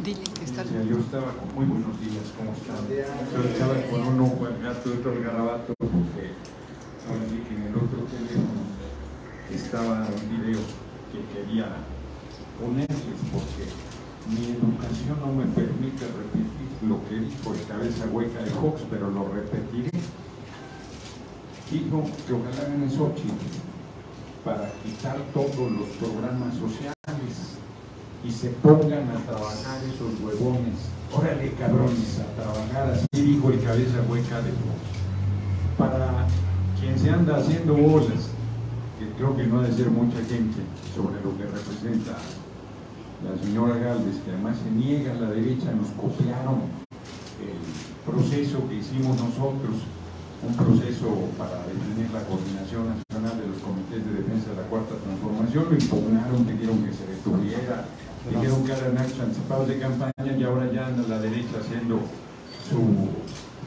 Dile que está. Yo estaba con muy buenos días, ¿cómo están? Yo estaba con un ojo al gato y otro al garabato porque ahora sí que en el otro teléfono estaba un video que quería ponerles porque mi educación no me permite repetir lo que dijo el cabeza hueca de Fox, pero lo repetiré. Dijo que ojalá gane Xochitl para quitar todos los programas sociales y se pongan a trabajar esos huevones. Órale, cabrones, a trabajar. Así dijo el cabeza hueca de Fox. Para quien se anda haciendo bolas, que creo que no ha de ser mucha gente, sobre lo que representa la señora Gálvez, que además se niega a la derecha, nos copiaron el proceso que hicimos nosotros, un proceso para definir la coordinación nacional de los comités de defensa de la Cuarta Transformación, lo impugnaron, pidieron que se detuviera, dijeron que eran actos anticipados de campaña y ahora ya anda la derecha haciendo su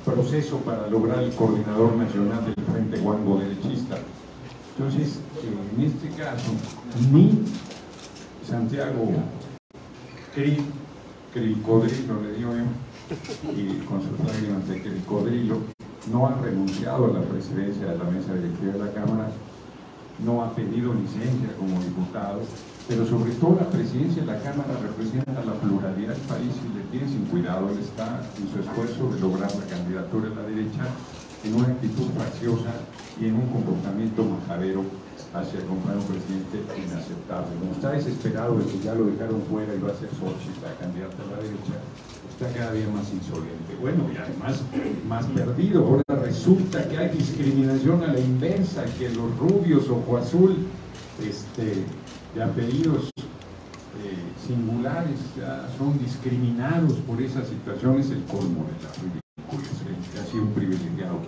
proceso para lograr el coordinador nacional del Frente Guango derechista. Entonces, en este caso, ni Santiago Cricodrilo, le digo yo, y con sus lágrimas de Cricodrilo, no ha renunciado a la presidencia de la mesa directiva de la Cámara, no ha pedido licencia como diputado, pero sobre todo la presidencia de la Cámara representa la pluralidad del país y le tiene sin cuidado. Él está en su esfuerzo de lograr la candidatura de la derecha en una actitud facciosa y en un comportamiento majadero hacia el compañero presidente inaceptable. Como está desesperado de que ya lo dejaron fuera y va a ser Xochitl la candidata a la derecha, está cada día más insolente. Bueno, y además más perdido. Ahora resulta que hay discriminación a la inversa, que los rubios ojo azul de apellidos singulares ya son discriminados por esas situaciones. El colmo de la ridiculez, que ha sido un privilegiado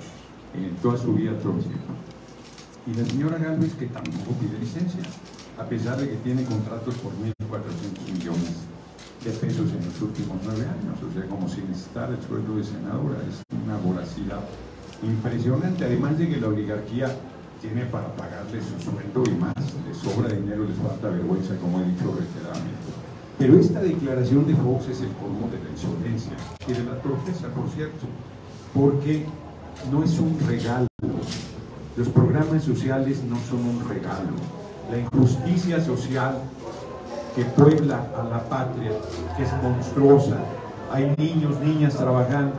en toda su vida próxima. Y la señora Gálvez, que tampoco pide licencia, a pesar de que tiene contratos por 1.400 millones de pesos en los últimos 9 años, o sea, como si necesitara el sueldo de senadora. Es una voracidad impresionante, además de que la oligarquía tiene para pagarle su sueldo y más, les sobra dinero, les falta vergüenza, como he dicho reiteradamente. Pero esta declaración de Fox es el colmo de la insolencia y de la torpeza, por cierto, porque no es un regalo. Los programas sociales no son un regalo. La injusticia social que puebla a la patria, que es monstruosa. Hay niños, niñas trabajando,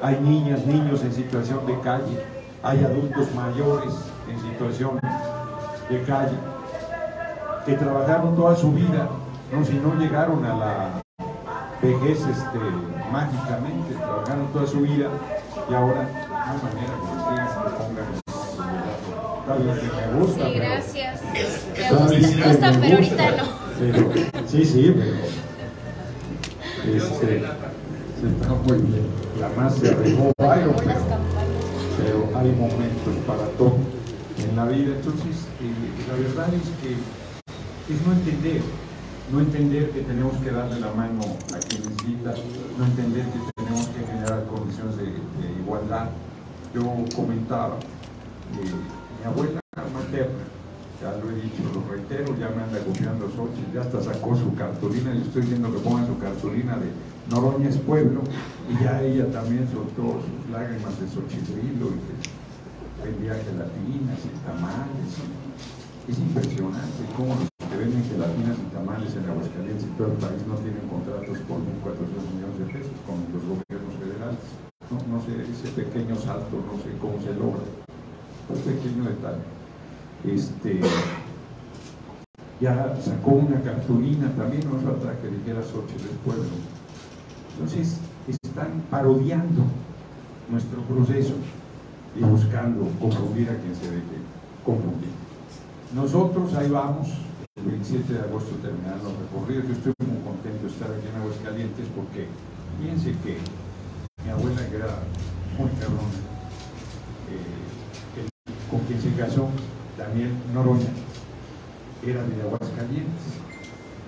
hay niñas, niños en situación de calle, hay adultos mayores en situación de calle, que trabajaron toda su vida, no, si no llegaron a la vejez mágicamente, trabajaron toda su vida y ahora no hay manera que ustedes se pongan. Me gusta, sí, gracias. Me gusta, pero ahorita no. Pero, sí, pero se está muy bien. La más se arregló Byron, pero hay momentos para todo en la vida. Entonces, la verdad es que es no entender que tenemos que darle la mano a quien necesita, no entender que tenemos que generar condiciones de igualdad. Yo comentaba, mi abuela materna, ya lo he dicho, lo reitero, ya me anda copiando Xochitl, ya hasta sacó su cartulina, yo estoy viendo que pongan su cartulina de Noroña es pueblo, y ya ella también soltó sus lágrimas de Xochitrilo y que vendía gelatinas y tamales. Es impresionante cómo los que venden gelatinas y tamales en Aguascalientes y todo el país no tienen contratos por 1.400 millones de pesos con los gobiernos federales. No sé, ese pequeño salto, no sé cómo se logra. Un pequeño detalle. Ya sacó una cartulina también, no falta que dijera Xochitl del pueblo. Entonces están parodiando nuestro proceso y buscando confundir a quien se deje confundir. Nosotros ahí vamos, el 27 de agosto terminaron los recorridos. Yo estoy muy contento de estar aquí en Aguascalientes porque fíjense que mi abuela, que era muy cabrona, con quien se casó, Daniel Noroña, era de Aguascalientes.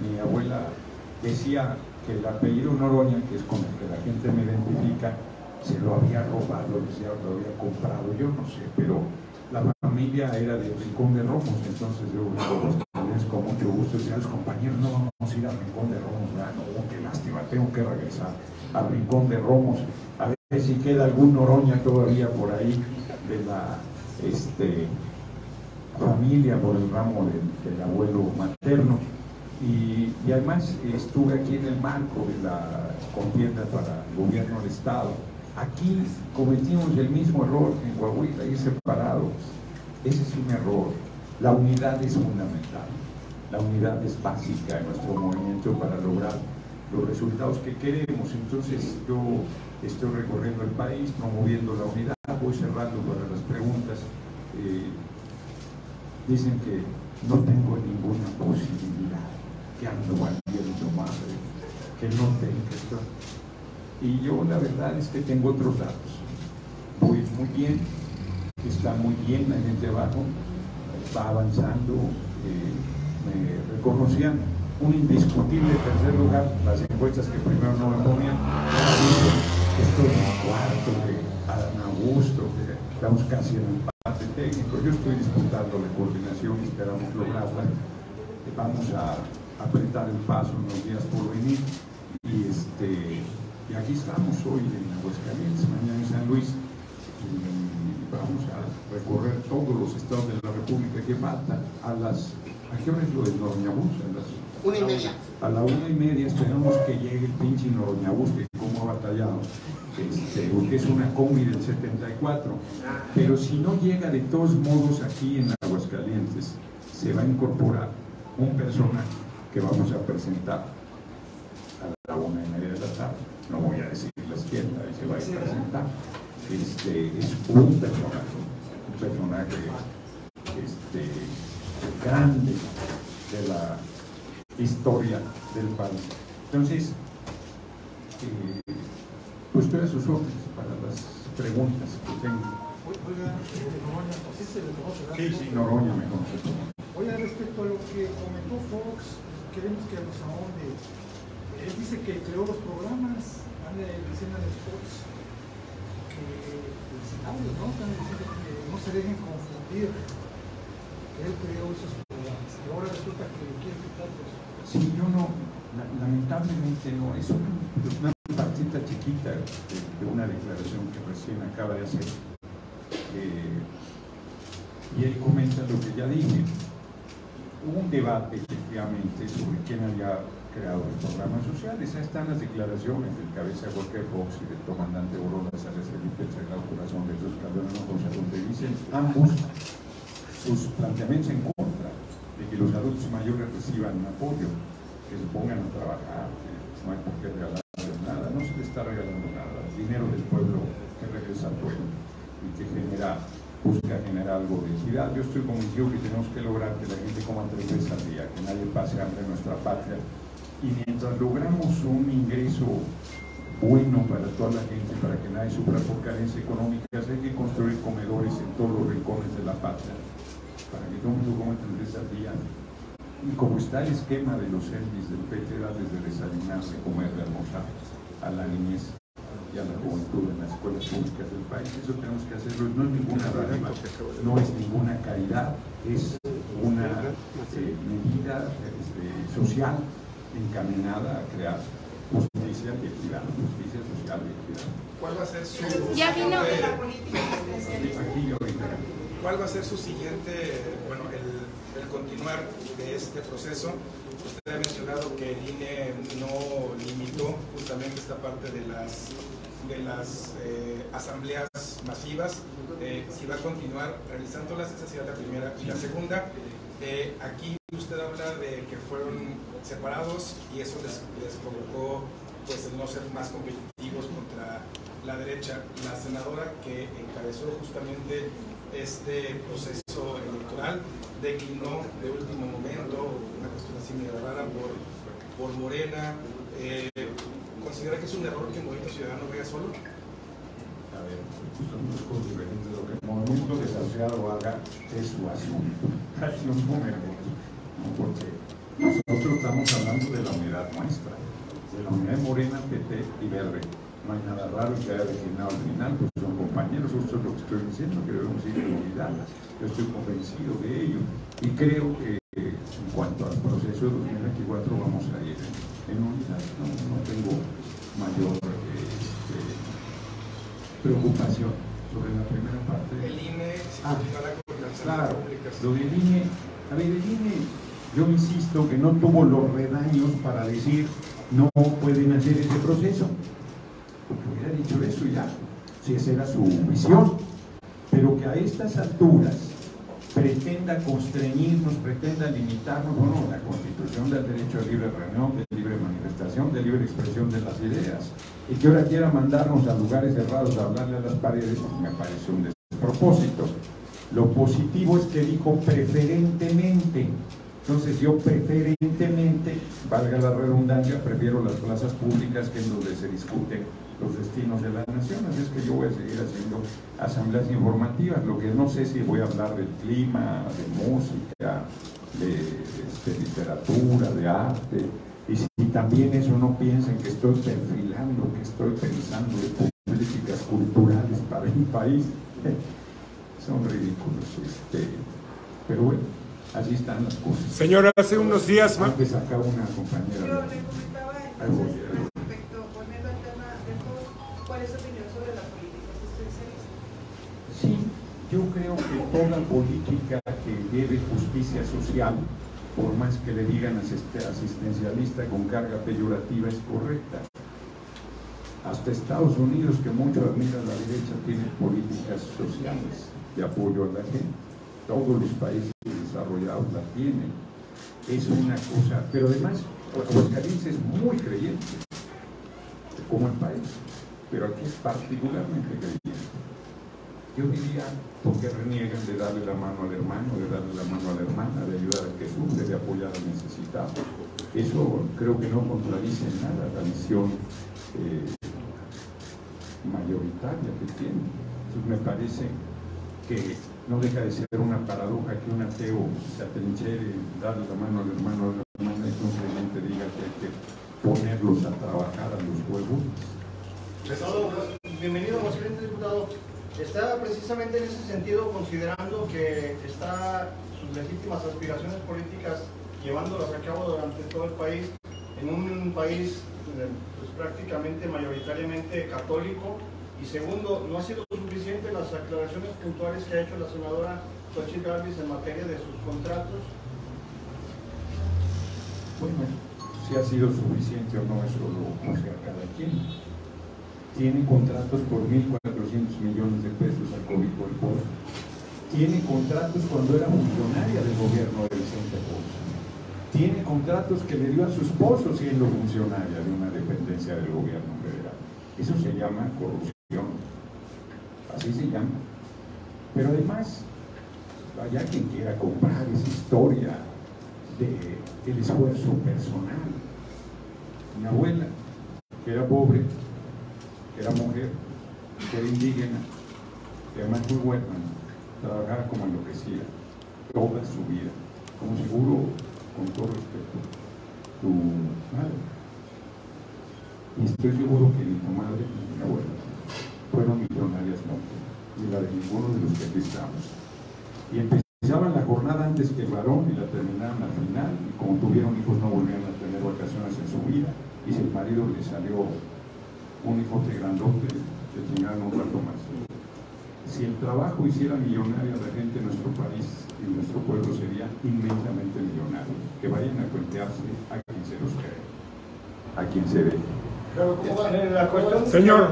Mi abuela decía que el apellido Noroña, que es con el que la gente me identifica, se lo había robado, decía, lo había comprado, yo no sé, pero la familia era de Rincón de Romos. Entonces yo digo, con mucho gusto decía a los compañeros, no vamos a ir a Rincón de Romos, no, qué lástima, tengo que regresar al Rincón de Romos, a ver si queda algún Noroña todavía por ahí de la familia, por el ramo del abuelo materno. Y además estuve aquí en el marco de la contienda para el gobierno del Estado. Aquí cometimos el mismo error en Coahuila, ir separados. Ese es un error. La unidad es fundamental. La unidad es básica en nuestro movimiento para lograr los resultados que queremos. Entonces yo estoy recorriendo el país, promoviendo la unidad. Voy cerrando para las preguntas. Dicen que no tengo ninguna posibilidad, que ando valiendo madre, que no tengo esto. Y yo la verdad es que tengo otros datos. Voy muy bien, está muy bien la gente abajo, va avanzando. Me reconocían un indiscutible tercer lugar, las encuestas que primero no me ponían. Estoy en cuarto, que Adán Augusto, que estamos casi en el empate técnico. Yo estoy disputando la coordinación y esperamos lograrla. Vamos a apretar el paso en los días por venir. Y aquí estamos hoy en Aguascalientes, mañana en San Luis. Y vamos a recorrer todos los estados de la República que faltan. ¿A qué hora es lo de Noroñabús? A las 1:30. A la 1:30 esperamos que llegue el pinche Noroñabús, que como ha batallado, porque es una combi del 74. Pero si no llega, de todos modos aquí en Aguascalientes se va a incorporar un personaje que vamos a presentar a la 1:30 de la tarde. No voy a decirles quién, ahí se va a presentar. Es un personaje grande de la historia del país. Entonces, pues estoy a sus órdenes para las preguntas que tengo. Oiga, Noroña, ¿sí se le conoce? Sí, Noroña me conoce. Oiga, respecto a lo que comentó Fox, queremos que nos ahonde. Él dice que creó los programas, anda diciendo en spots, que publicitarios, ¿no? Están diciendo que no se dejen confundir, que él creó esos programas. Y ahora resulta que quiere quitarlos. Sí, yo no, lamentablemente no, es una partita chiquita de una declaración que recién acaba de hacer. Y él comenta lo que ya dije. Hubo un debate, efectivamente, sobre quién había creado los programas sociales. Ahí están las declaraciones del cabeza de Walker Fox y del comandante Orolas Arias Felipe Sagrado Corazón de Jesús Calderón Hinojosa, donde dicen ambos sus planteamientos en contra de que los adultos mayores reciban apoyo, que se pongan a trabajar, que no hay por qué regalarles nada. No se les está regalando nada. El dinero del pueblo que regresa al pueblo y que busca generar algo de equidad. Yo estoy convencido que tenemos que lograr que la gente coma 3 veces al día, que nadie pase hambre en nuestra patria. Y mientras logramos un ingreso bueno para toda la gente, para que nadie sufra por carencias económicas, hay que construir comedores en todos los rincones de la patria, para que todo el mundo coma 3 veces al día. Y como está el esquema de los servicios del PT, darles de desayunar, de comer, de almorzar a la niñez y a la juventud en las escuelas públicas del país, eso tenemos que hacerlo. No es ninguna dádiva, no es ninguna caridad, es una medida social encaminada a crear justicia y equidad, justicia social y equidad. ¿Cuál va a ser su ¿Cuál va a ser su siguiente, bueno, el continuar de este proceso? Usted ha mencionado que el INE no limitó justamente esta parte de las asambleas masivas. Si va a continuar realizándolas, esa sería la primera. Y la segunda, aquí usted habla de que fueron separados y eso les provocó pues el no ser más competitivos contra la derecha. La senadora que encabezó justamente este proceso electoral declinó de último momento, una cuestión así medio rara, por Morena. ¿Considera que es un error que el Movimiento Ciudadano vaya solo? A ver, son dos cosas diferentes. Lo que el movimiento desasociado haga es su asunto. Ahí nos ponemos, ¿no? Porque nosotros estamos hablando de la unidad nuestra, de la unidad de Morena, PT y Verde. No hay nada raro que haya designado al final, pues son compañeros. Esto es lo que estoy diciendo, que debemos ir en unidad. Yo estoy convencido de ello y creo que en cuanto al proceso de 2024 vamos a ir En unidad no tengo mayor preocupación sobre la primera parte. El INE se continuará con las claro, públicas. lo del INE, a ver, el INE, yo insisto que no tuvo los redaños para decir no pueden hacer ese proceso, porque hubiera dicho eso ya, si esa era su visión, pero que a estas alturas pretenda constreñirnos, pretenda limitarnos, bueno, la Constitución del derecho a libre reunión, de libre manifestación, de libre expresión de las ideas, y que ahora quiera mandarnos a lugares cerrados a hablarle a las paredes, pues me parece un despropósito. Lo positivo es que dijo preferentemente. Entonces yo preferentemente, valga la redundancia, prefiero las plazas públicas, que es donde se discuten los destinos de la nación. Así es que yo voy a seguir haciendo asambleas informativas. Lo que no sé si voy a hablar del clima, de música, de literatura, de arte, y si también eso no piensen que estoy perfilando, que estoy pensando en políticas culturales para mi país. Son ridículos, pero bueno, así están las cosas. Señora, hace unos días... Antes acá una compañera... Yo le comentaba entonces respecto, poniendo el tema de todo, ¿cuál es su opinión sobre la política asistencialista? Sí, yo creo que toda política que lleve justicia social, por más que le digan asistencialista con carga peyorativa, es correcta. Hasta Estados Unidos, que mucho admira a la derecha, tiene políticas sociales de apoyo a la gente. Todos los países desarrollados la tienen. Es una cosa, pero además Aguascalientes es muy creyente, como el país, pero aquí es particularmente creyente. Yo diría, ¿por qué reniegan de darle la mano al hermano, de darle la mano a la hermana, de ayudar al que sufre, de apoyar al necesitado? Eso creo que no contradice en nada la visión mayoritaria que tiene. Entonces me parece que no deja de ser una paradoja que un ateo se atrinchera, darle la mano al hermano, a la hermana, y que un creyente diga que hay que ponerlos a trabajar a los huevos. Bienvenido, señor diputado. Está precisamente en ese sentido, considerando que está sus legítimas aspiraciones políticas llevándolas a cabo durante todo el país, en un país pues, prácticamente mayoritariamente católico. Y segundo, ¿no ha sido suficiente las aclaraciones puntuales que ha hecho la senadora Xochitl Gálvez en materia de sus contratos? Bueno, si ha sido suficiente o no, eso lo juzga cada quien. Tiene contratos por 1.400 millones de pesos al cobijo del pobre. Tiene contratos cuando era funcionaria del gobierno de Vicente Fox. Tiene contratos que le dio a su esposo siendo funcionaria de una dependencia del gobierno federal. Eso se llama corrupción. Así se llama. Pero además, vaya quien quiera comprar esa historia del esfuerzo personal. Mi abuela, que era pobre, que era mujer, que era indígena, que además muy huérfana, trabajaba como enloquecida toda su vida, como seguro, con todo respeto, tu madre. Y estoy seguro que ni tu madre ni mi abuela fueron millonarias, no, ni la de ninguno de los que aquí estamos. Y empezaban la jornada antes que el varón y la terminaban al final, y como tuvieron hijos no volvían a tener vacaciones en su vida, y si el marido le salió un hijo de grandote, se chingaron un rato más. Si el trabajo hiciera millonaria a la gente en nuestro país y nuestro pueblo, sería inmensamente millonario. Que vayan a cuentearse a quien se los cree, a quien se ve. Señor,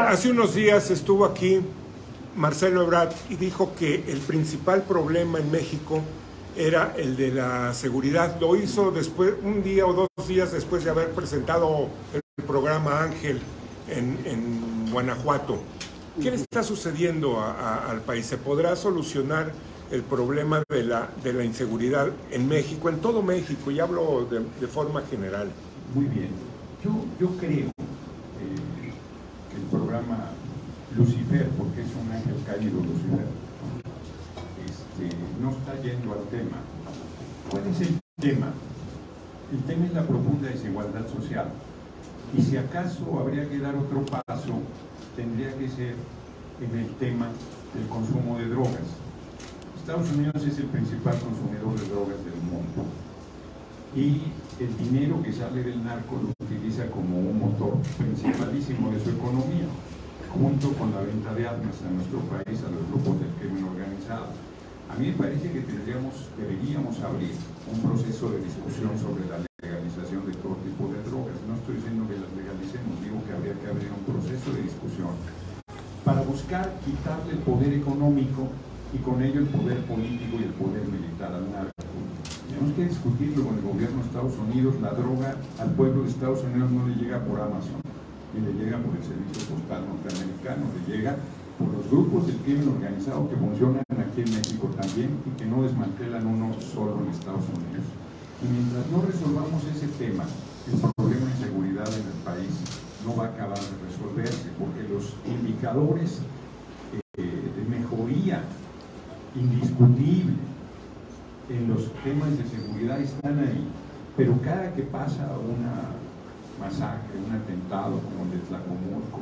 hace unos días estuvo aquí Marcelo Ebrard y dijo que el principal problema en México era el de la seguridad. Lo hizo después, un día o 2 días después de haber presentado el programa Ángel en Guanajuato. ¿Qué le está sucediendo al país? ¿Se podrá solucionar el problema de la inseguridad en México, en todo México? Y hablo de forma general. Muy bien. Yo creo que el programa Lucifer, porque es un ángel caído, Lucifer, no está yendo al tema. ¿Cuál es el tema? El tema es la profunda desigualdad social. Y si acaso habría que dar otro paso, tendría que ser en el tema del consumo de drogas. Estados Unidos es el principal consumidor de drogas del mundo. y el dinero que sale del narco lo utiliza como un motor principalísimo de su economía, junto con la venta de armas a nuestro país, a los grupos del crimen organizado. A mí me parece que deberíamos abrir un proceso de discusión sobre la legalización de todo tipo de drogas. No estoy diciendo que las legalicemos, digo que habría que abrir un proceso de discusión para buscar quitarle el poder económico y con ello el poder político y el poder militar al narco. Tenemos que discutirlo con el gobierno de Estados Unidos. La droga al pueblo de Estados Unidos no le llega por Amazon, ni le llega por el servicio postal norteamericano, le llega por los grupos del crimen organizado que funcionan aquí en México también y que no desmantelan uno solo en Estados Unidos. Y mientras no resolvamos ese tema, el problema de seguridad en el país no va a acabar de resolverse, porque los indicadores de mejoría indiscutible en los temas de seguridad están ahí, pero cada que pasa una masacre, un atentado como el de Tlacomulco,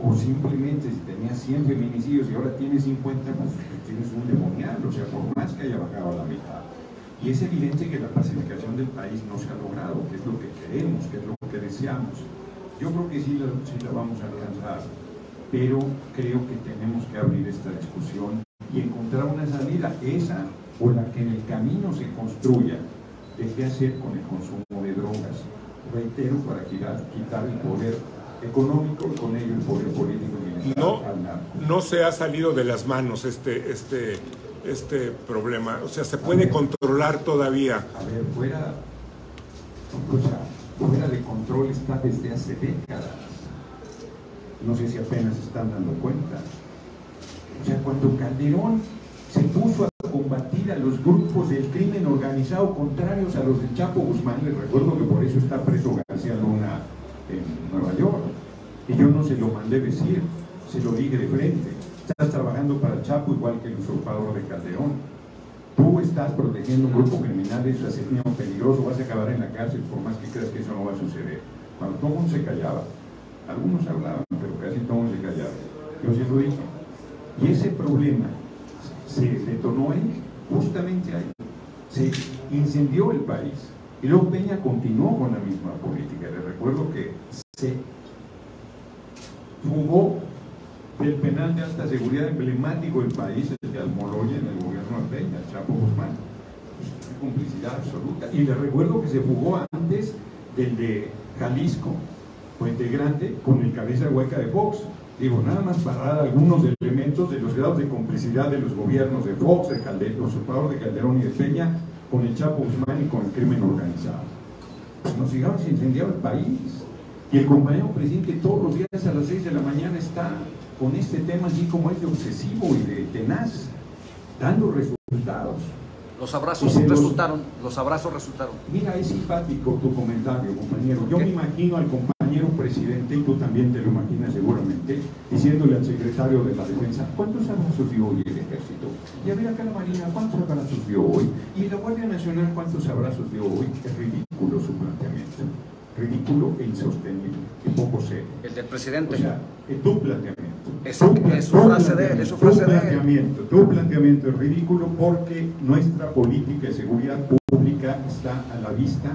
o simplemente si tenías 100 feminicidios y ahora tienes 50, pues tienes un demonial, o sea, por más que haya bajado a la mitad. Y es evidente que la pacificación del país no se ha logrado, que es lo que queremos, que es lo que deseamos. Yo creo que sí la vamos a alcanzar, pero creo que tenemos que abrir esta discusión y encontrar una salida, esa o la que en el camino se construya de qué hacer con el consumo de drogas. Reitero, para quitar el poder económico y con ello el poder político y militar al narco. No se ha salido de las manos este problema, o sea, se puede controlar todavía. A ver, fuera de control está desde hace décadas. No sé si apenas se están dando cuenta. O sea, cuando Calderón se puso a combatir a los grupos del crimen organizado contrarios a los del Chapo Guzmán, les recuerdo que por eso está preso García Luna en Nueva York, y yo no se lo mandé decir, se lo dije de frente. Estás trabajando para el Chapo igual que el usurpador de Calderón. Tú estás protegiendo un grupo criminal, es un asesino peligroso, vas a acabar en la cárcel por más que creas que eso no va a suceder. Cuando todo el mundo se callaba, algunos hablaban, pero casi todo el mundo se callaba. Yo sí lo dije. Y ese problema se detonó justamente ahí. Se incendió el país. Y luego Peña continuó con la misma política. Les recuerdo que se fugó del penal de alta seguridad emblemático del país, el de Almoloya, en el gobierno de Peña, el Chapo Guzmán. Una complicidad absoluta. Y les recuerdo que se fugó antes del de Jalisco, Puente Grande, con el cabeza hueca de Fox. Digo, nada más para dar algunos elementos de los grados de complicidad de los gobiernos de Fox, de Calderón, usurpador de Calderón y de Peña, con el Chapo Guzmán y con el crimen organizado. Pues nos sigamos incendiando el país. Y el compañero presidente todos los días a las 6 de la mañana está con este tema así como es de obsesivo y de tenaz, dando resultados. Los abrazos resultaron. Mira, es simpático tu comentario, compañero. Yo me imagino al compañero presidente, y tú también te lo imaginas seguramente, diciéndole al secretario de la Defensa, ¿cuántos abrazos dio hoy el Ejército? Y a ver acá la Marina, ¿cuántos abrazos dio hoy? Y la Guardia Nacional, ¿cuántos abrazos dio hoy? Es ridículo su planteamiento. Ridículo e insostenible, y poco serio. El del presidente. O sea, tu planteamiento. Es su frase de él. Tu planteamiento es ridículo porque nuestra política de seguridad pública está a la vista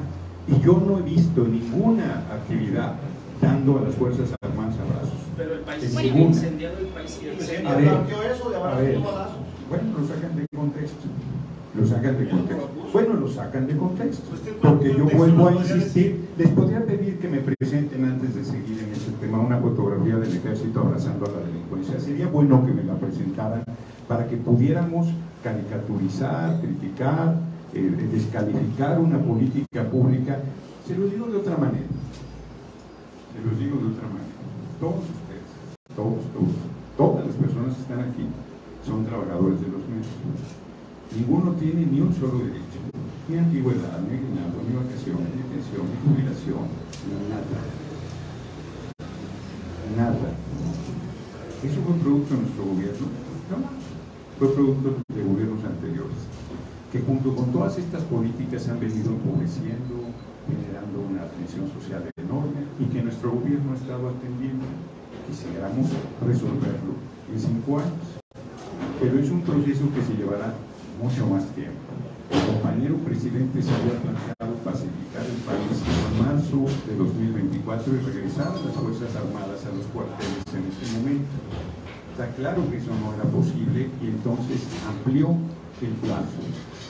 y yo no he visto ninguna actividad dando a las Fuerzas Armadas abrazos. Pero el país sigue incendiando, el país sigue incendiando. Bueno, lo sacan de contexto. Lo sacan de contexto. Bueno, lo sacan de contexto. Porque yo vuelvo a insistir, les podría pedir que me presenten antes de seguir en este tema una fotografía del Ejército abrazando a la delincuencia. Sería bueno que me la presentaran para que pudiéramos caricaturizar, criticar, descalificar una política pública. Se lo digo de otra manera. Todos ustedes, todas las personas que están aquí son trabajadores de los medios. Ninguno tiene ni un solo derecho, ni antigüedad, ni aguinaldo, ni vacaciones, ni pensión, ni jubilación, nada. ¿Eso fue producto de nuestro gobierno? No, fue producto de gobiernos anteriores, que junto con todas estas políticas han venido empobreciendo, generando una tensión social enorme y que nuestro gobierno ha estado atendiendo. Quisiéramos resolverlo en 5 años, pero es un proceso que se llevará mucho más tiempo. el compañero presidente se había planteado pacificar el país en marzo de 2024 y regresar a las Fuerzas Armadas a los cuarteles en este momento. Está claro que eso no era posible y entonces amplió el plazo.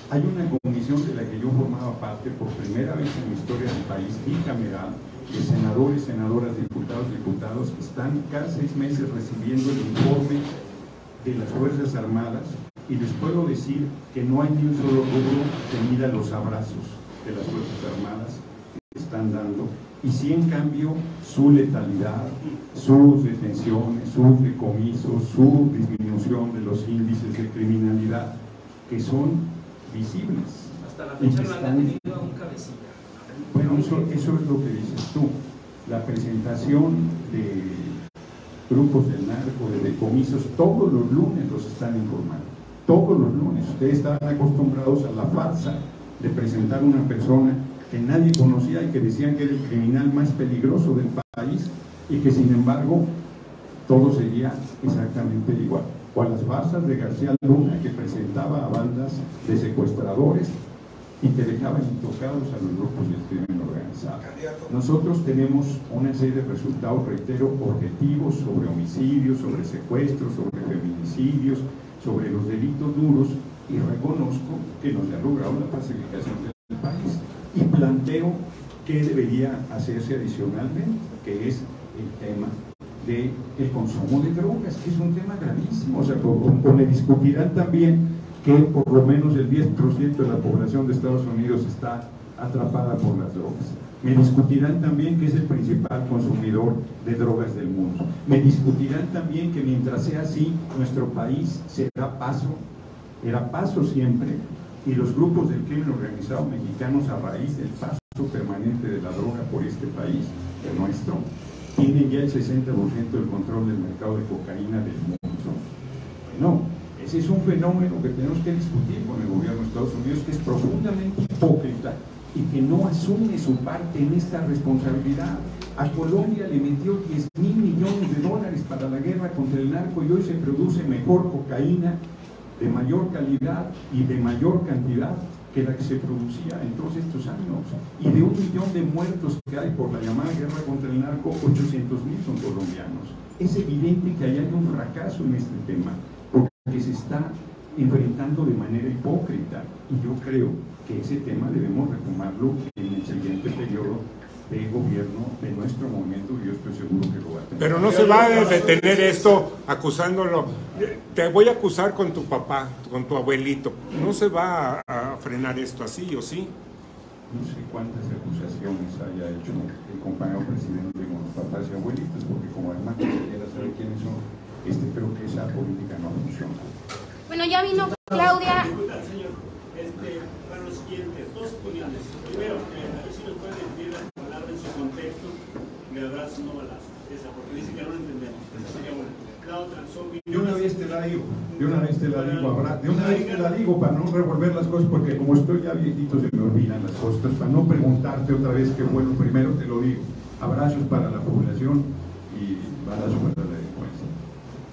Hay una comisión de la que yo formaba parte por primera vez en la historia del país, bicameral, de senadores, senadoras, diputados, están cada 6 meses recibiendo el informe de las Fuerzas Armadas y les puedo decir que no hay ni un solo rubro que mida los abrazos de las Fuerzas Armadas que están dando, y sí en cambio su letalidad, sus detenciones, sus decomisos, su disminución de los índices de criminalidad que son visibles. Hasta la fecha no han detenido a un cabecilla. Bueno, eso es lo que dices tú. La presentación de grupos del narco, de decomisos, todos los lunes los están informando. Todos los lunes. Ustedes estaban acostumbrados a la farsa de presentar una persona que nadie conocía y que decían que era el criminal más peligroso del país y que sin embargo todo sería exactamente igual. O a las farsas de García Luna, que presentaba a bandas de secuestradores y que dejaban intocados a los grupos del crimen organizado. Nosotros tenemos una serie de resultados, reitero, objetivos sobre homicidios, sobre secuestros, sobre feminicidios, sobre los delitos duros, y reconozco que no se ha logrado la pacificación del país. Y planteo qué debería hacerse adicionalmente, que es el tema del consumo de drogas, que es un tema gravísimo. O sea, o me discutirán también que por lo menos el 10% de la población de Estados Unidos está atrapada por las drogas. Me discutirán también que es el principal consumidor de drogas del mundo. Me discutirán también que mientras sea así, nuestro país era paso siempre, y los grupos del crimen organizado mexicanos, a raíz del paso permanente de la droga por este país, el nuestro, tienen ya el 60% del control del mercado de cocaína del mundo. Bueno, ese es un fenómeno que tenemos que discutir con el gobierno de Estados Unidos, que es profundamente hipócrita y que no asume su parte en esta responsabilidad. A Colombia le metió $10,000 millones para la guerra contra el narco y hoy se produce mejor cocaína, de mayor calidad y de mayor cantidad que la que se producía en todos estos años. Y de 1 millón de muertos que hay por la llamada guerra contra el narco, 800,000 son colombianos. Es evidente que ahí hay un fracaso en este tema, porque se está enfrentando de manera hipócrita, y yo creo que ese tema debemos retomarlo en el siguiente periodo de gobierno de nuestro movimiento, y yo estoy seguro que lo va a tener. Pero no se va a detener esto acusándolo. Te voy a acusar con tu papá, con tu abuelito. ¿No se va a frenar esto así o sí? No sé cuántas acusaciones haya hecho el compañero presidente con los papás y abuelitos, porque como además quisiera saber quiénes son, creo que esa política no funciona. Bueno, ya vino Claudia. Señor, para lo siguiente, dos opiniones. Primero, a ver si nos pueden decir la palabra en su contexto de abrazo no balazo. Esa, porque dice que no lo entendemos. Esa sería buena. La otra, su opinión. De una vez te la digo, te la digo para no revolver las cosas, porque como estoy ya viejito se me olvidan las cosas, para no preguntarte otra vez qué bueno, primero te lo digo. Abrazos para la población y balazos para la delincuencia.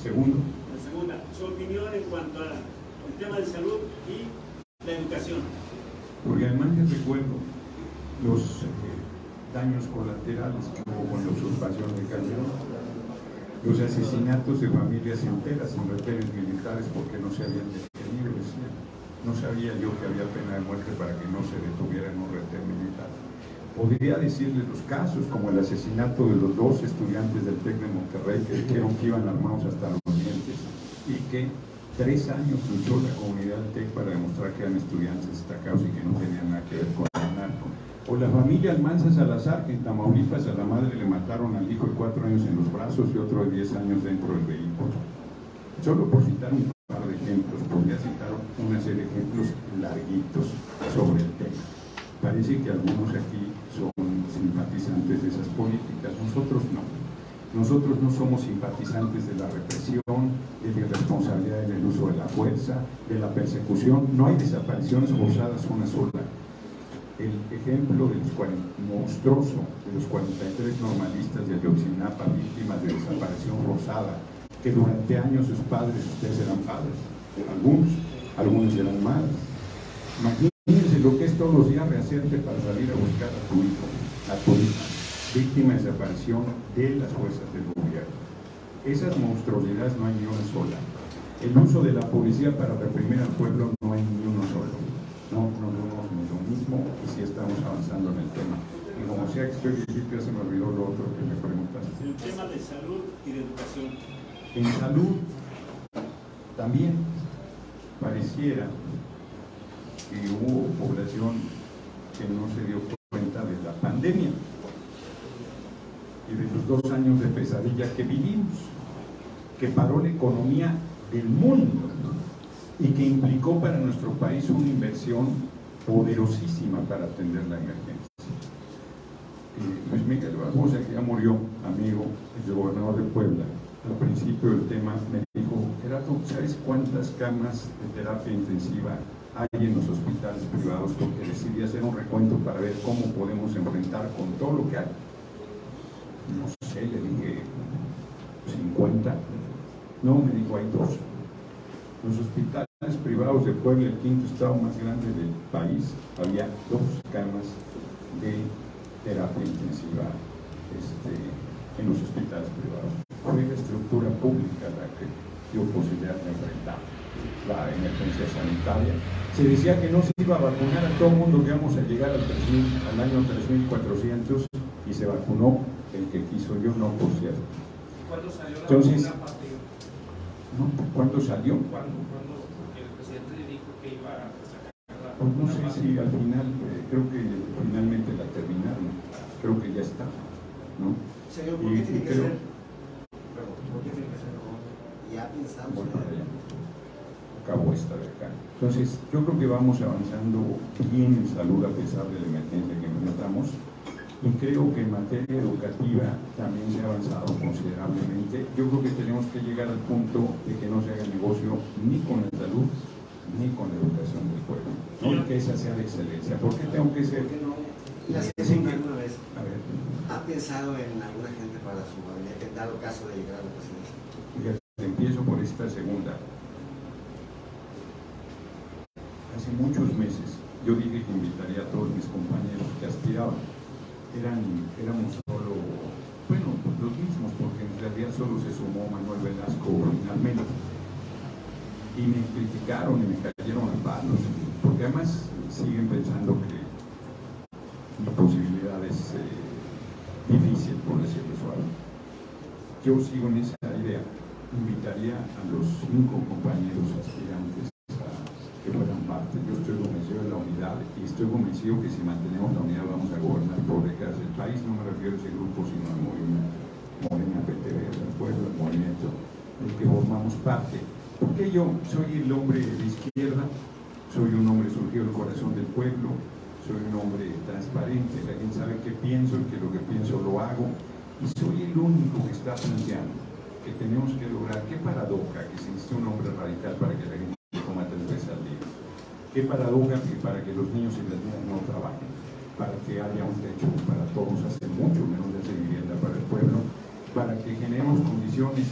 Segundo. La segunda, su opinión en cuanto al tema de salud y la educación. Porque además les recuerdo los daños colaterales que hubo con la usurpación de Calderón, los asesinatos de familias enteras sin retenes militares porque no se habían detenido, decían. No sabía yo que había pena de muerte para que no se detuviera en un retén militar. Podría decirles los casos, como el asesinato de los 2 estudiantes del TEC de Monterrey que dijeron que iban armados hasta los dientes y que 3 años luchó la comunidad del TEC para demostrar que eran estudiantes destacados y que no tenían nada que ver con el narco. O la familia Almanza Salazar, que en Tamaulipas a la madre le mataron al hijo de 4 años en los brazos y otro de 10 años dentro del vehículo. Solo por citar un par de ejemplos, podría citar una serie de ejemplos larguitos sobre el tema. Parece que algunos aquí son simpatizantes de esas políticas, nosotros no. Nosotros no somos simpatizantes de la represión, de la irresponsabilidad en el uso de la fuerza, de la persecución. No hay desapariciones forzadas una sola. El ejemplo de los monstruoso de los 43 normalistas de Ayotzinapa, víctimas de desaparición forzada, que durante años sus padres, ustedes eran padres, algunos eran madres. lo que es todos los días rehacerte para salir a buscar a tu hijo, a tu hija, víctima de desaparición de las fuerzas del gobierno. Esas monstruosidades no hay ni una sola. El uso de la policía para reprimir al pueblo no hay ni uno solo. No vemos ni lo mismo y sí estamos avanzando en el tema. Y como sea que estoy diciendo, ya se me olvidó lo otro que me preguntaste. El tema de salud y de educación. En salud, también pareciera que hubo población que no se dio cuenta de la pandemia y de los 2 años de pesadilla que vivimos, que paró la economía del mundo y que implicó para nuestro país una inversión poderosísima para atender la emergencia. Luis Miguel Barbosa, que ya murió, amigo, el gobernador de Puebla, al principio del tema me dijo: Gerardo, ¿sabes cuántas camas de terapia intensiva hay en los hospitales privados? Porque decidí hacer un recuento para ver cómo podemos enfrentar con todo lo que hay. No sé, le dije 50. No, me dijo, hay 2. Los hospitales privados de Puebla, el quinto estado más grande del país, había 2 camas de terapia intensiva en los hospitales privados. Fue la estructura pública la que dio posibilidad de enfrentar la emergencia sanitaria. Se decía que no se iba a vacunar a todo el mundo, que íbamos a llegar al año 3400, y se vacunó el que quiso. Yo no, por cierto. ¿Cuándo salió la Entonces, vacuna, partido? ¿no? ¿Cuándo salió? ¿Cuándo? Porque el presidente dijo que iba a sacar la Pues no sé vacuna. si al final, creo que finalmente la terminaron, creo que ya está, ¿no? Señor, ¿por qué tiene que ser? ¿Por qué tiene que ser? Ya pensamos. Voy para allá. Acabó esta de acá. Entonces, yo creo que vamos avanzando bien en salud a pesar de la emergencia que enfrentamos, y creo que en materia educativa también se ha avanzado considerablemente. Yo creo que tenemos que llegar al punto de que no se haga negocio ni con la salud ni con la educación del pueblo, ¿no? Y que esa sea de excelencia. ¿Por qué tengo que ser? ¿Por qué no? La alguna vez. A ver. ¿Ha pensado en alguna gente para su gabinete, en dado caso de llegar a la presidencia? Fíjate, empiezo por esta segunda. Hace muchos meses yo dije que invitaría a todos mis compañeros que aspiraban. Éramos solo, bueno, los mismos, porque en realidad solo se sumó Manuel Velasco finalmente. Y me criticaron y me cayeron a palos, porque además siguen pensando que mi posibilidad es difícil, por decirlo suave. Yo sigo en esa idea. Invitaría a los 5 compañeros aspirantes que fueran parte. Yo estoy convencido de la unidad y estoy convencido que si mantenemos la unidad vamos a gobernar por décadas el país. No me refiero a ese grupo, sino al movimiento Morena, PTV, el pueblo, el movimiento del que formamos parte. Porque yo soy el hombre de izquierda, soy un hombre surgido del corazón del pueblo, soy un hombre transparente, la gente sabe qué pienso y que lo que pienso lo hago, y soy el único que está planteando que tenemos que lograr. Qué paradoja que se necesite un hombre radical para que la gente coma 3 veces al día. Qué paradoja que para que los niños y las niñas no trabajen, para que haya un techo para todos, hace mucho menos de hacer vivienda para el pueblo, para que generemos condiciones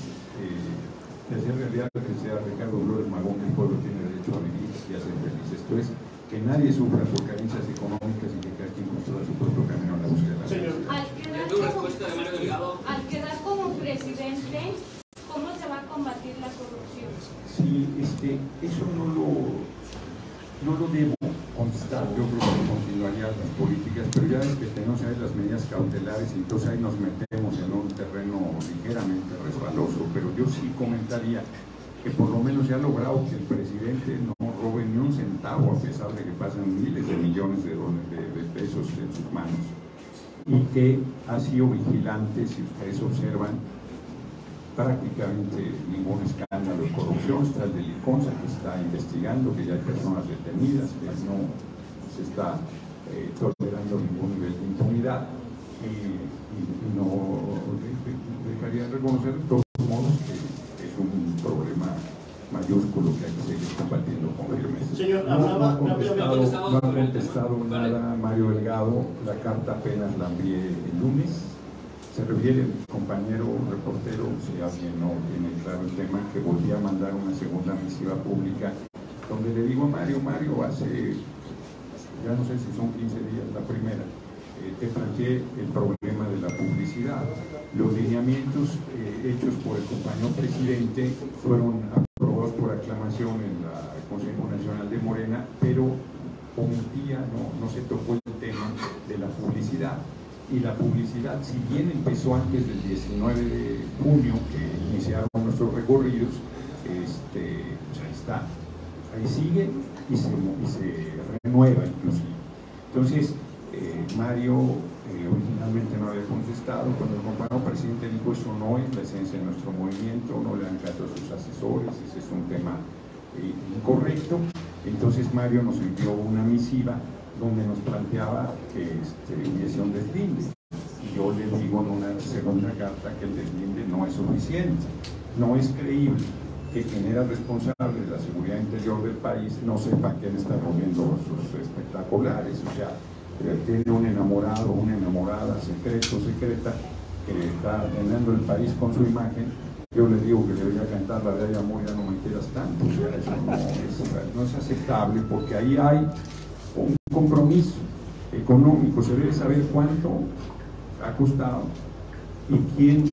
de hacer realidad lo que sea Ricardo Flores Magón, que el pueblo tiene derecho a vivir y a ser feliz. Esto es, que nadie sufra por carencias económicas y que cada quien construya su propio camino a la búsqueda de la vida. Al quedar como presidente, ¿cómo se va a combatir la corrupción? Sí, eso no lo debo contestar. Yo creo que continuaría las políticas, pero ya ves que tenemos ahí las medidas cautelares y entonces ahí nos metemos en un terreno ligeramente resbaloso, pero yo sí comentaría que por lo menos se ha logrado que el presidente no robe ni un centavo, a pesar de que pasan miles de millones de pesos en sus manos, y que ha sido vigilante, si ustedes observan, prácticamente ningún escándalo de corrupción. Está el del ICONSA, que está investigando, que ya hay personas detenidas, que no se está tolerando ningún nivel de impunidad, y no dejaría de reconocer de todos modos que es un problema mayúsculo que hay que seguir combatiendo con firmeza. Señor, no ha contestado nada Mario Delgado. La carta apenas la envié el lunes. Se refiere el compañero reportero, si alguien no tiene claro el tema, que volví a mandar una segunda misiva pública donde le digo a Mario, hace ya no sé si son 15 días la primera, te planteé el problema de la publicidad. Los lineamientos hechos por el compañero presidente fueron aprobados por aclamación en el Consejo Nacional de Morena, pero omitía, no se tocó el tema de la publicidad. Y la publicidad, si bien empezó antes del 19 de junio, que iniciaron nuestros recorridos, pues ahí está, ahí sigue y se renueva inclusive. Entonces, Mario originalmente no había contestado. Cuando el compañero presidente dijo eso no es la esencia de nuestro movimiento, no le dan caso a sus asesores, ese es un tema incorrecto. Entonces Mario nos envió una misiva donde nos planteaba que hubiese un deslinde. Y yo le digo en una segunda carta que el deslinde no es suficiente. No es creíble que quien era responsable de la seguridad interior del país no sepa quién está moviendo sus espectaculares. O sea, tiene un enamorado, una enamorada, secreto, secreta, que está llenando el país con su imagen. Yo le digo que debería cantar la de "Ay amor, ya no me quieras tanto". O sea, eso no es aceptable, porque ahí hay un compromiso económico. Se debe saber cuánto ha costado y quién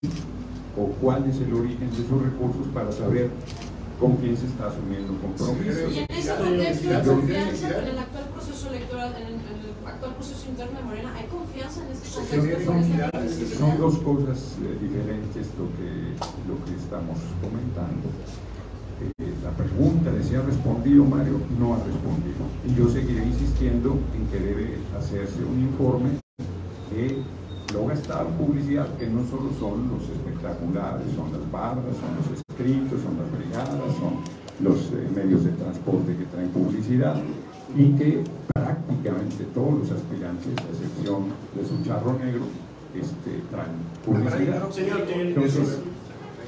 o cuál es el origen de esos recursos para saber con quién se está asumiendo compromisos. Y en ese contexto de confianza en el actual proceso electoral, en el actual proceso interno de Morena, ¿hay confianza en este contexto? Son dos cosas diferentes lo que estamos comentando. La pregunta de si ha respondido Mario, no ha respondido. Y yo seguiré insistiendo en que debe hacerse un informe de lo gastado en publicidad, que no solo son los espectaculares, son las barras, son los escritos, son las brigadas, son los medios de transporte que traen publicidad, y que prácticamente todos los aspirantes, a excepción de su charro negro, traen publicidad. Entonces,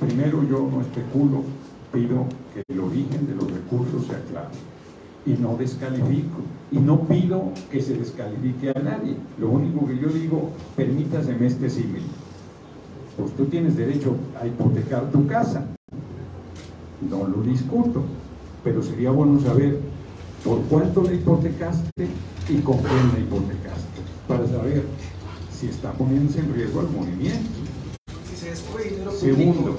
primero, yo no especulo, pido que el origen de los recursos sea claro y no descalifico, y no pido que se descalifique a nadie. Lo único que yo digo, permítaseme este símil: pues tú tienes derecho a hipotecar tu casa, no lo discuto, pero sería bueno saber por cuánto la hipotecaste y con quién la hipotecaste, para saber si está poniéndose en riesgo el movimiento. Segundo,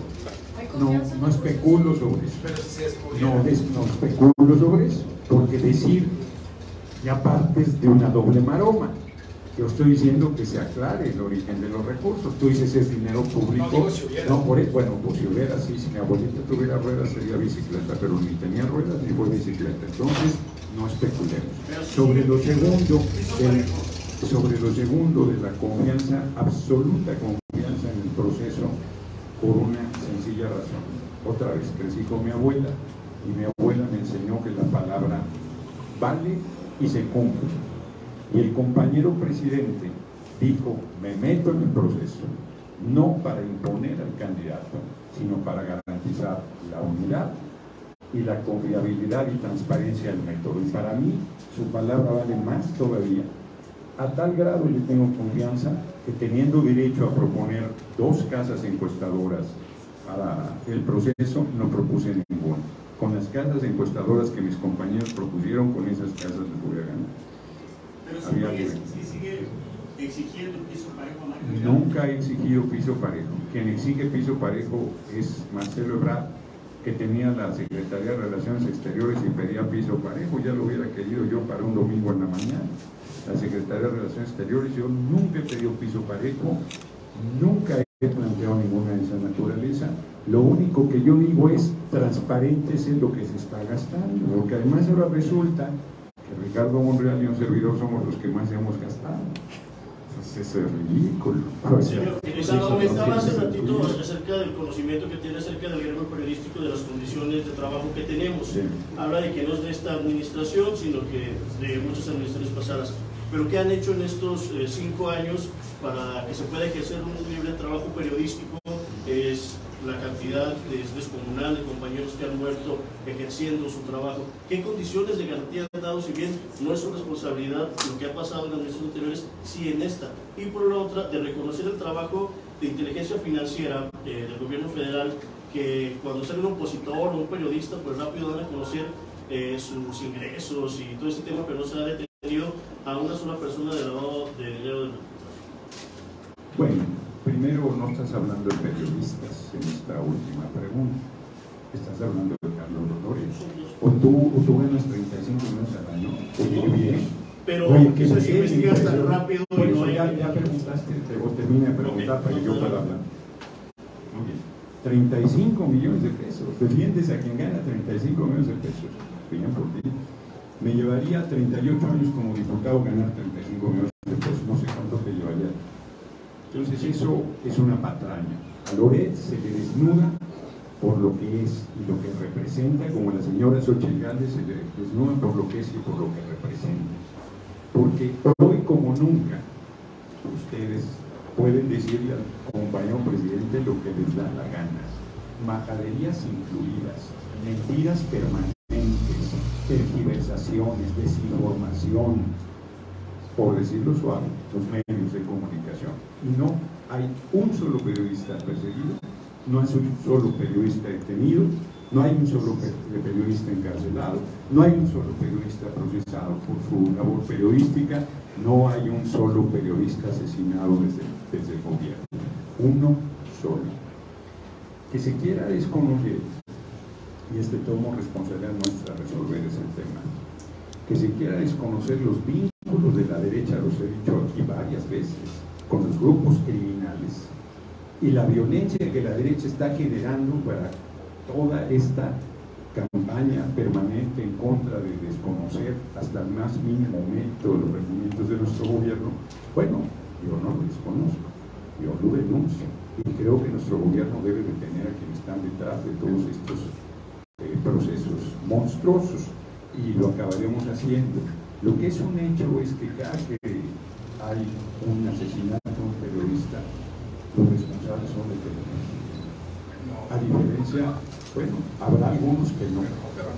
no especulo sobre eso. No especulo sobre eso, porque decir ya partes de una doble maroma. Yo estoy diciendo que se aclare el origen de los recursos. Tú dices es dinero público. Bueno, pues si hubiera, sí, si mi abuelita tuviera ruedas sería bicicleta, pero ni tenía ruedas ni fue bicicleta. Entonces, no especulemos. Sobre lo segundo de la confianza, absoluta confianza en el proceso, por una sencilla razón. Otra vez, crecí con mi abuela y mi abuela me enseñó que la palabra vale y se cumple. Y el compañero presidente dijo, me meto en el proceso, no para imponer al candidato, sino para garantizar la unidad y la confiabilidad y transparencia del método. Y para mí, su palabra vale más todavía. A tal grado le tengo confianza que, teniendo derecho a proponer 2 casas encuestadoras para el proceso, no propuse ninguna. Con las casas encuestadoras que mis compañeros propusieron, con esas casas les voy a ganar. Pero si sigue exigiendo piso parejo, ¿no? Nunca he exigido piso parejo. Quien exige piso parejo es Marcelo Ebrard, que tenía la Secretaría de Relaciones Exteriores y pedía piso parejo. Ya lo hubiera querido yo para un domingo en la mañana. La Secretaría de Relaciones Exteriores, yo nunca he pedido piso parejo, nunca he planteado ninguna de esa naturaleza. Lo único que yo digo es transparentes en lo que se está gastando, porque además ahora resulta que Ricardo Monreal y un servidor somos los que más hemos gastado. Entonces eso es ridículo. Comentaba hace ratito acerca del conocimiento que tiene acerca del gremio periodístico, de las condiciones de trabajo que tenemos. Sí. Habla de que no es de esta administración, sino que de muchas administraciones pasadas. Pero ¿qué han hecho en estos 5 años para que se pueda ejercer un libre trabajo periodístico? Es la cantidad descomunal de compañeros que han muerto ejerciendo su trabajo. ¿Qué condiciones de garantía han dado? Si bien no es su responsabilidad lo que ha pasado en las administraciones anteriores, sí en esta. Y por la otra, de reconocer el trabajo de inteligencia financiera del gobierno federal, que cuando sale un opositor o un periodista, pues rápido dan a conocer sus ingresos y todo ese tema, pero no se ha detenido a una sola persona de lavado de dinero del narcotráfico? Bueno, primero no estás hablando de periodistas en esta última pregunta. Estás hablando de Carlos Dolores. O tú ganas 35 millones al año. Oye, bien. Pero que se investiga tan rápido y no hay... Ya preguntaste, o termine de preguntar para que yo pueda hablar. Muy bien. 35 millones de pesos. Defiendes a quien gana 35 millones de pesos. Bien por ti. Me llevaría 38 años como diputado ganar 35 millones de pesos. No sé cuánto te llevaría. Entonces eso es una patraña. A Loret se le desnuda por lo que es y lo que representa, como la señora Xochitl Gálvez se le desnuda por lo que es y por lo que representa. Porque hoy como nunca ustedes pueden decirle al compañero presidente lo que les da la gana. Majaderías incluidas, mentiras permanentes, tergiversaciones, desinformación, por decirlo suave, los medios de comunicación. Y no hay un solo periodista perseguido, no hay un solo periodista detenido, no hay un solo periodista encarcelado, no hay un solo periodista procesado por su labor periodística, no hay un solo periodista asesinado desde el gobierno. Uno solo. Que se quiera desconocer, y tomo responsabilidad nuestra resolver ese tema, que se quiera desconocer los vínculos de la derecha, los he dicho aquí varias veces, con los grupos criminales, y la violencia que la derecha está generando para toda esta campaña permanente en contra de desconocer hasta el más mínimo momento los rendimientos de nuestro gobierno. Bueno, yo no lo desconozco, yo lo denuncio, y creo que nuestro gobierno debe detener a quienes están detrás de todos estos procesos monstruosos, y lo acabaremos haciendo. Lo que es un hecho es que cada que hay un asesinato de un periodista, los responsables son los periodistas. A diferencia, bueno, habrá algunos que no,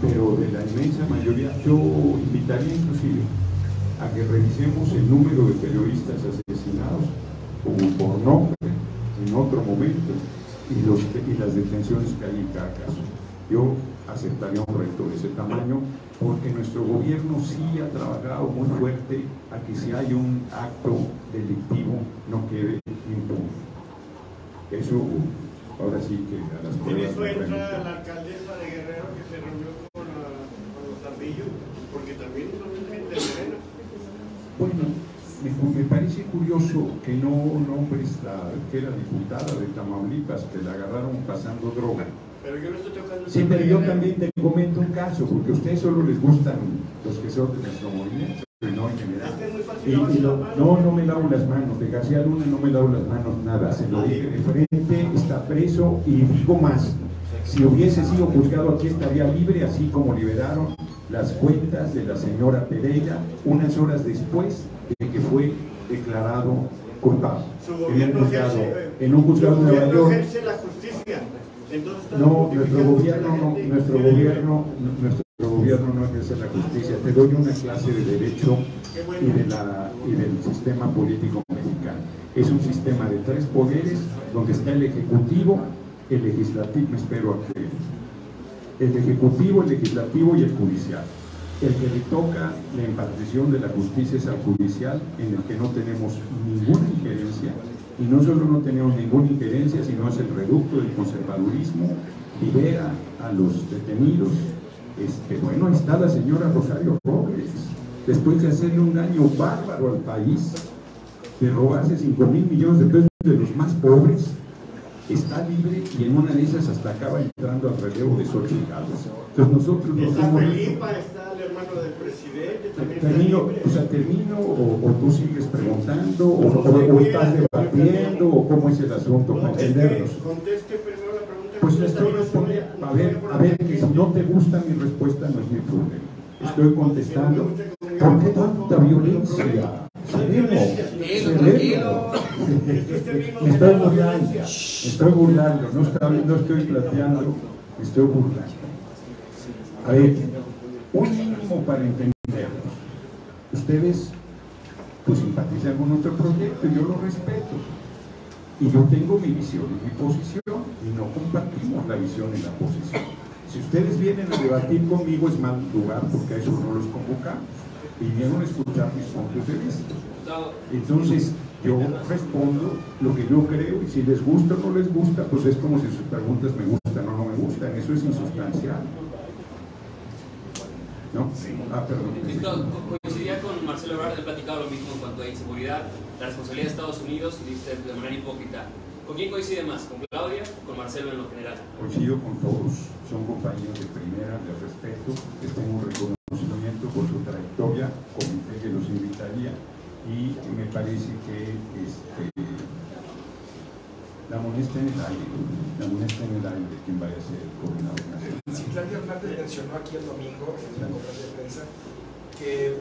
pero de la inmensa mayoría, yo invitaría inclusive a que revisemos el número de periodistas asesinados por nombre en otro momento y las detenciones que hay en cada caso. Yo aceptaría un reto de ese tamaño, porque nuestro gobierno sí ha trabajado muy fuerte a que si hay un acto delictivo no quede impune. Eso, ahora sí que a las pruebas. En eso entra la alcaldesa de Guerrero que se reunió con los Ardillos, porque también son gente de Morena. Bueno, me parece curioso que no nombres que era diputada de Tamaulipas, que la agarraron pasando droga. Pero yo no estoy tocando. Sí, pero yo también te comento un caso, porque a ustedes solo les gustan los que son de nuestro movimiento, y no en general. Es que es muy fácil no me lavo las manos, de García Luna no me lavo las manos, nada, se lo dije de frente, está preso, y digo más, si hubiese sido juzgado aquí estaría libre, así como liberaron las cuentas de la señora Pereira unas horas después de que fue declarado culpable. Su gobierno en un juzgado de Nueva York. Ejerce la justicia. No, nuestro gobierno no ejerce la justicia. Te doy una clase de derecho y del sistema político mexicano. Es un sistema de 3 poderes donde está el ejecutivo, el legislativo, el ejecutivo, el legislativo y el judicial. El que le toca la impartición de la justicia es al judicial, en el que no tenemos ninguna injerencia. Y no solo no tenemos ninguna injerencia, sino es el reducto del conservadurismo, libera a los detenidos. Bueno, ahí está la señora Rosario Robles, después de hacerle un daño bárbaro al país, de robarse 5,000 millones de pesos de los más pobres, está libre, y en una de esas hasta acaba entrando al relevo de Xochitl Gálvez. Entonces nosotros no está somos... Felipa, está el hermano del presidente, termino, o tú sigues preguntando, o estás debatiendo, o cómo es el asunto, para entendernos. Conteste primero la pregunta. Pues estoy respondiendo, a ver, que si no te gusta mi respuesta no es mi problema. Estoy contestando. ¿Por qué tanta violencia? Me estoy burlando, no estoy planteando, me estoy burlando. A ver, un mínimo para entendernos. Ustedes pues simpatizan con otro proyecto y yo lo respeto. Y yo tengo mi visión y mi posición, y no compartimos la visión y la posición. Si ustedes vienen a debatir conmigo es mal lugar, porque a eso no los convocamos. vinieron a escuchar mis puntos de vista. Entonces, yo respondo lo que yo creo, y si les gusta o no les gusta, pues es como si sus preguntas me gustan o no me gustan, eso es insustancial. ¿No? Perdón. Coincidía con Marcelo Ebrard, he platicado lo mismo en cuanto a inseguridad, la responsabilidad de Estados Unidos, y dice de manera hipócrita. ¿Con quién coincide más? ¿Con Claudia o con Marcelo en lo general? Coincido con todos, son compañeros de primera, les respeto, les tengo un reconocimiento por su trayectoria, comenté que los invitaría, y me parece que la moneda está en el aire, de quién vaya a ser el coordinador nacional. Sí, Claudia Hernández mencionó aquí el domingo en una conferencia de prensa que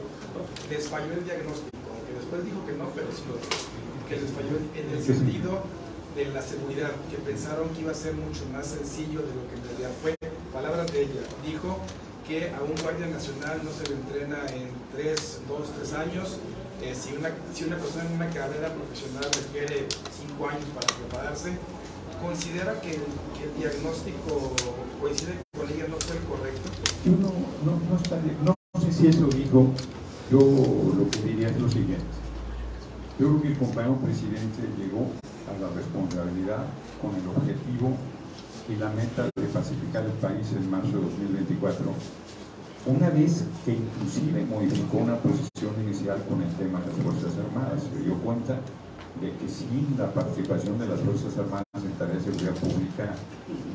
les falló el diagnóstico, aunque después dijo que no, pero sí lo dijo, que les falló en el sentido de la seguridad, que pensaron que iba a ser mucho más sencillo de lo que en realidad fue. Palabras de ella, dijo que a un guardia nacional no se le entrena en 2 o 3 años. Si una persona en una carrera profesional requiere 5 años para prepararse, ¿considera que el diagnóstico coincide con ella no fue el correcto? Yo no sé si eso dijo. Yo lo que diría es lo siguiente. Yo creo que el compañero presidente llegó a la responsabilidad con el objetivo y la meta de pacificar el país en marzo de 2024, una vez que inclusive modificó una posición inicial con el tema de las Fuerzas Armadas. Se dio cuenta de que sin la participación de las Fuerzas Armadas en tareas de seguridad pública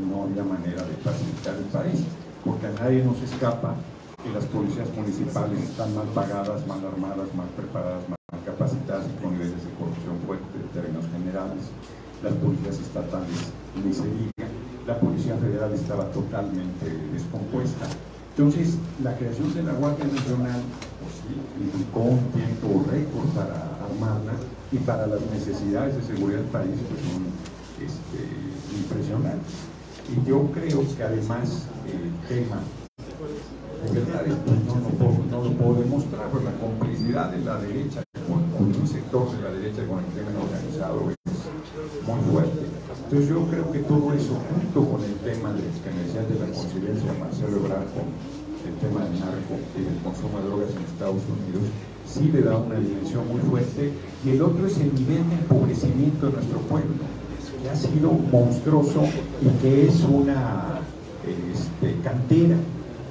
no había manera de pacificar el país, porque a nadie nos escapa que las policías municipales están mal pagadas, mal armadas, mal preparadas, mal capacitadas y con niveles de corrupción fuertes en términos generales. Las policías estatales ni se diga, la Policía Federal estaba totalmente descompuesta. Entonces, la creación de la Guardia Nacional pues, sí, implicó un tiempo récord para armarla, y para las necesidades de seguridad del país pues, son impresionantes. Y yo creo que además el tema de verdad no lo puedo demostrar, pues la complicidad de la derecha con un sector de la derecha con el crimen organizado es muy fuerte. Entonces yo creo que todo eso, junto con el tema de que me decía de la coincidencia de Marcelo Ebrard con el tema del narco y del consumo de drogas en Estados Unidos, sí le da una dimensión muy fuerte. Y el otro es el nivel de empobrecimiento de nuestro pueblo, que ha sido monstruoso y que es una cantera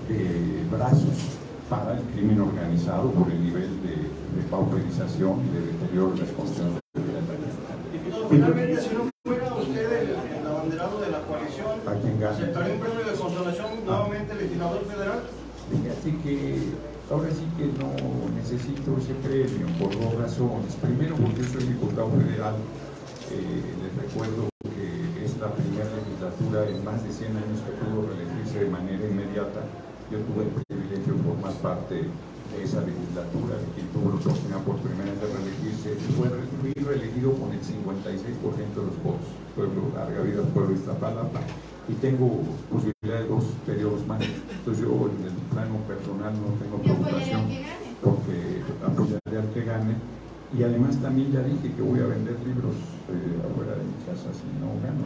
de brazos para el crimen organizado por el nivel de pauperización y de deterioro de las condiciones de vida. Finalmente, si no fuera usted el abanderado de la coalición, ¿aceptaría un premio de consolación nuevamente legislador federal? Fíjate que ahora sí que no necesito ese premio por 2 razones. Primero, porque yo soy diputado federal. Les recuerdo que es la primera legislatura en más de 100 años que pudo reelegirse de manera inmediata. Yo tuve el privilegio de formar parte de esa legislatura, de quien tuvo la oportunidad por primera vez de reelegirse. Fui reelegido con el 56% de los votos. Pueblo, larga vida, pueblo de Iztapalapa. Y tengo posibilidad de 2 periodos más. Entonces yo en el plano personal no tengo preocupación porque apoyaré al que gane. Y además también ya dije que voy a vender libros afuera de mi casa si no gano.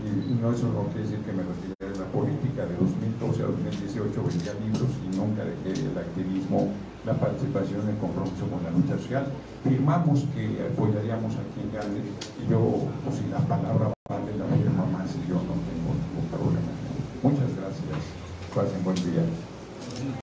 Y no, eso no quiere decir que me retiré de la política. De 2012 a 2018 vendía libros y nunca dejé el activismo, la participación, el compromiso con la lucha social. Firmamos que apoyaríamos a quien gane y yo, pues si la palabra vale, la firma más y yo no tengo ningún problema. Muchas gracias. Pasen buen día.